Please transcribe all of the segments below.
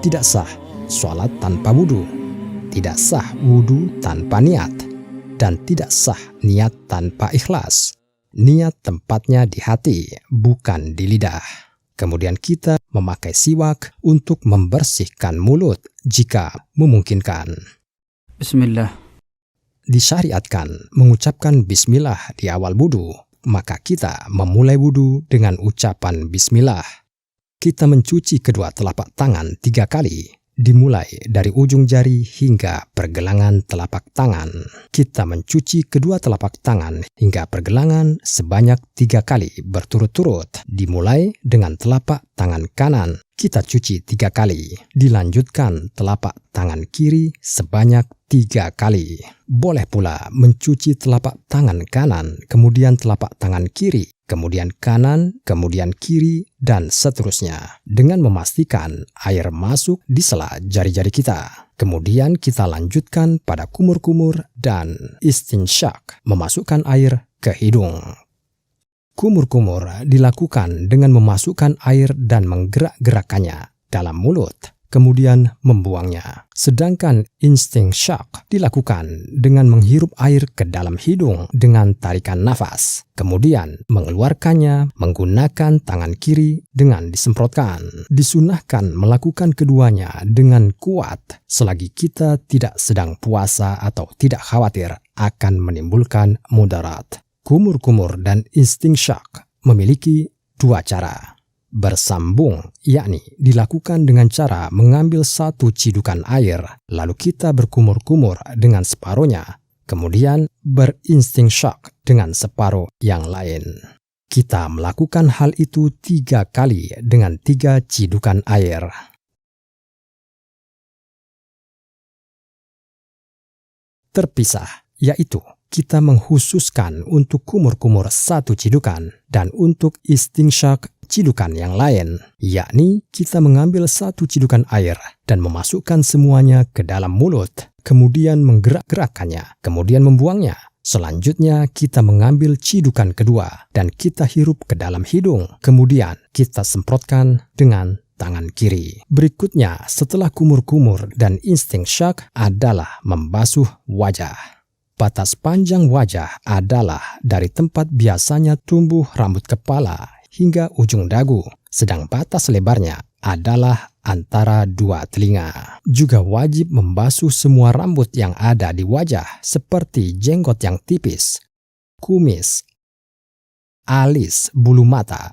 Tidak sah sholat tanpa wudhu, tidak sah wudhu tanpa niat, dan tidak sah niat tanpa ikhlas. Niat tempatnya di hati, bukan di lidah. Kemudian kita memakai siwak untuk membersihkan mulut jika memungkinkan. Bismillah. Disyariatkan mengucapkan bismillah di awal wudhu, maka kita memulai wudhu dengan ucapan bismillah. Kita mencuci kedua telapak tangan 3 kali, dimulai dari ujung jari hingga pergelangan telapak tangan. Kita mencuci kedua telapak tangan hingga pergelangan sebanyak 3 kali berturut-turut, dimulai dengan telapak tangan kanan. Kita cuci 3 kali, dilanjutkan telapak tangan kiri sebanyak 3 kali. Boleh pula mencuci telapak tangan kanan, kemudian telapak tangan kiri, kemudian kanan, kemudian kiri, dan seterusnya, dengan memastikan air masuk di sela jari-jari kita. Kemudian kita lanjutkan pada kumur-kumur dan istinsyak, memasukkan air ke hidung. Kumur-kumur dilakukan dengan memasukkan air dan menggerak-gerakkannya dalam mulut, kemudian membuangnya. Sedangkan istinsyak dilakukan dengan menghirup air ke dalam hidung dengan tarikan nafas, kemudian mengeluarkannya menggunakan tangan kiri dengan disemprotkan. Disunahkan melakukan keduanya dengan kuat selagi kita tidak sedang puasa atau tidak khawatir akan menimbulkan mudarat. Kumur-kumur dan istinsyak memiliki 2 cara. Bersambung, yakni dilakukan dengan cara mengambil 1 cidukan air, lalu kita berkumur-kumur dengan separuhnya, kemudian beristinsyak dengan separuh yang lain. Kita melakukan hal itu 3 kali dengan 3 cidukan air. Terpisah, yaitu kita menghususkan untuk kumur-kumur 1 cidukan dan untuk istinsyak cidukan yang lain, yakni kita mengambil 1 cidukan air dan memasukkan semuanya ke dalam mulut, kemudian menggerak-gerakkannya, kemudian membuangnya. Selanjutnya kita mengambil cidukan kedua dan kita hirup ke dalam hidung, kemudian kita semprotkan dengan tangan kiri. Berikutnya setelah kumur-kumur dan istinsyak adalah membasuh wajah. Batas panjang wajah adalah dari tempat biasanya tumbuh rambut kepala hingga ujung dagu, sedang batas lebarnya adalah antara 2 telinga. Juga wajib membasuh semua rambut yang ada di wajah seperti jenggot yang tipis, kumis, alis, bulu mata,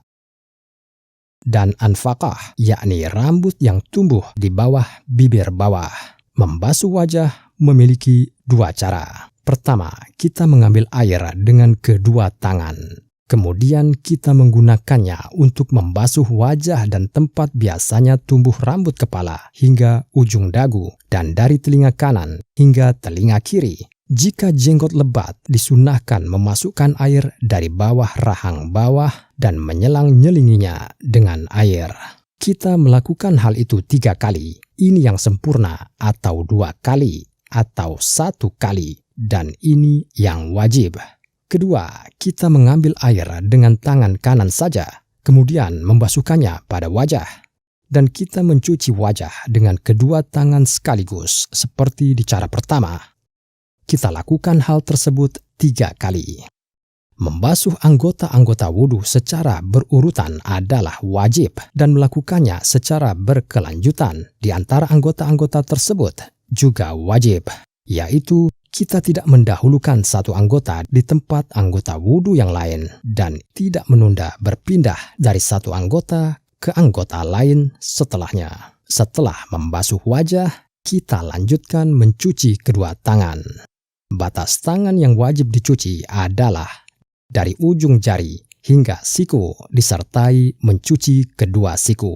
dan anfaqah, yakni rambut yang tumbuh di bawah bibir bawah. Membasuh wajah memiliki 2 cara. Pertama, kita mengambil air dengan kedua tangan. Kemudian kita menggunakannya untuk membasuh wajah dan tempat biasanya tumbuh rambut kepala hingga ujung dagu dan dari telinga kanan hingga telinga kiri. Jika jenggot lebat, disunahkan memasukkan air dari bawah rahang bawah dan menyelang-nyelinginya dengan air. Kita melakukan hal itu 3 kali. Ini yang sempurna, atau 2 kali, atau 1 kali. Dan ini yang wajib. Kedua, kita mengambil air dengan tangan kanan saja, kemudian membasuhkannya pada wajah. Dan kita mencuci wajah dengan kedua tangan sekaligus, seperti di cara pertama. Kita lakukan hal tersebut 3 kali. Membasuh anggota-anggota wudhu secara berurutan adalah wajib, dan melakukannya secara berkelanjutan di antara anggota-anggota tersebut juga wajib, yaitu kita tidak mendahulukan satu anggota di tempat anggota wudhu yang lain dan tidak menunda berpindah dari satu anggota ke anggota lain setelahnya. Setelah membasuh wajah, kita lanjutkan mencuci kedua tangan. Batas tangan yang wajib dicuci adalah dari ujung jari hingga siku disertai mencuci kedua siku.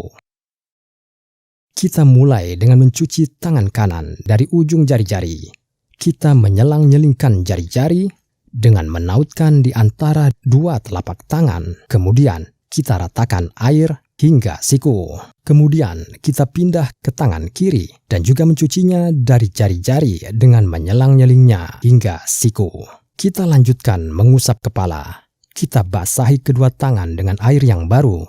Kita mulai dengan mencuci tangan kanan dari ujung jari-jari. Kita menyelang-nyelingkan jari-jari dengan menautkan di antara 2 telapak tangan. Kemudian kita ratakan air hingga siku. Kemudian kita pindah ke tangan kiri dan juga mencucinya dari jari-jari dengan menyelang-nyelingnya hingga siku. Kita lanjutkan mengusap kepala. Kita basahi kedua tangan dengan air yang baru.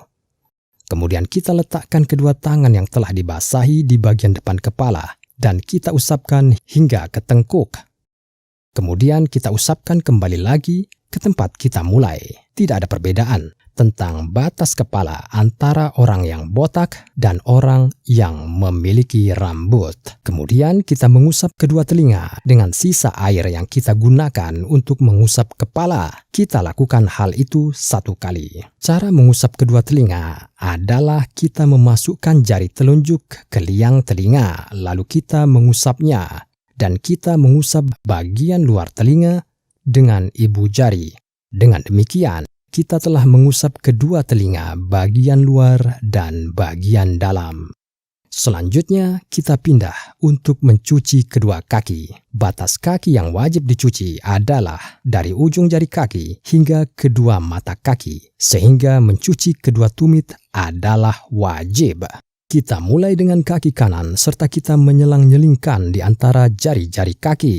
Kemudian kita letakkan kedua tangan yang telah dibasahi di bagian depan kepala dan kita usapkan hingga ke tengkuk. Kemudian kita usapkan kembali lagi ke tempat kita mulai. Tidak ada perbedaan tentang batas kepala antara orang yang botak dan orang yang memiliki rambut. Kemudian kita mengusap kedua telinga dengan sisa air yang kita gunakan untuk mengusap kepala. Kita lakukan hal itu 1 kali. Cara mengusap kedua telinga adalah kita memasukkan jari telunjuk ke liang telinga, lalu kita mengusapnya, dan kita mengusap bagian luar telinga dengan ibu jari. Dengan demikian, kita telah mengusap kedua telinga bagian luar dan bagian dalam. Selanjutnya, kita pindah untuk mencuci kedua kaki. Batas kaki yang wajib dicuci adalah dari ujung jari kaki hingga kedua mata kaki, sehingga mencuci kedua tumit adalah wajib. Kita mulai dengan kaki kanan serta kita menyelang-nyelingkan di antara jari-jari kaki.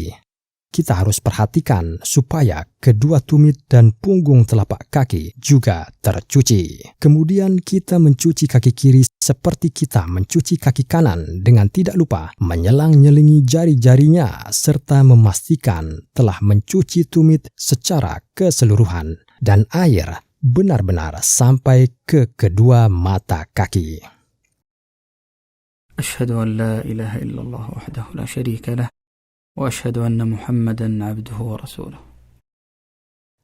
Kita harus perhatikan supaya kedua tumit dan punggung telapak kaki juga tercuci. Kemudian kita mencuci kaki kiri seperti kita mencuci kaki kanan dengan tidak lupa menyelang-nyelingi jari-jarinya serta memastikan telah mencuci tumit secara keseluruhan dan air benar-benar sampai ke kedua mata kaki. Asyhadu an la ilaha illallah wahdahu la syarika lah. Wa asyhadu anna Muhammadan abduhu wa rasuluh.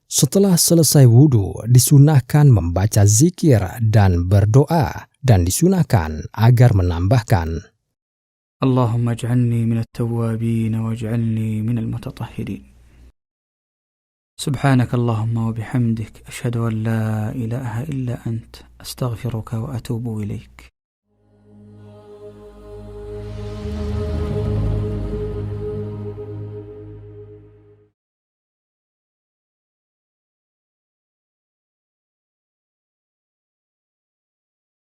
Setelah selesai wudu, disunahkan membaca zikir dan berdoa, dan disunahkan agar menambahkan, Allahumma ij'alni minat tawwabin waj'alni minal mutatahhirin. Subhanaka Allahumma wa bihamdik, asyhadu an la ilaha illa ant, astaghfiruka wa atubu ilaik.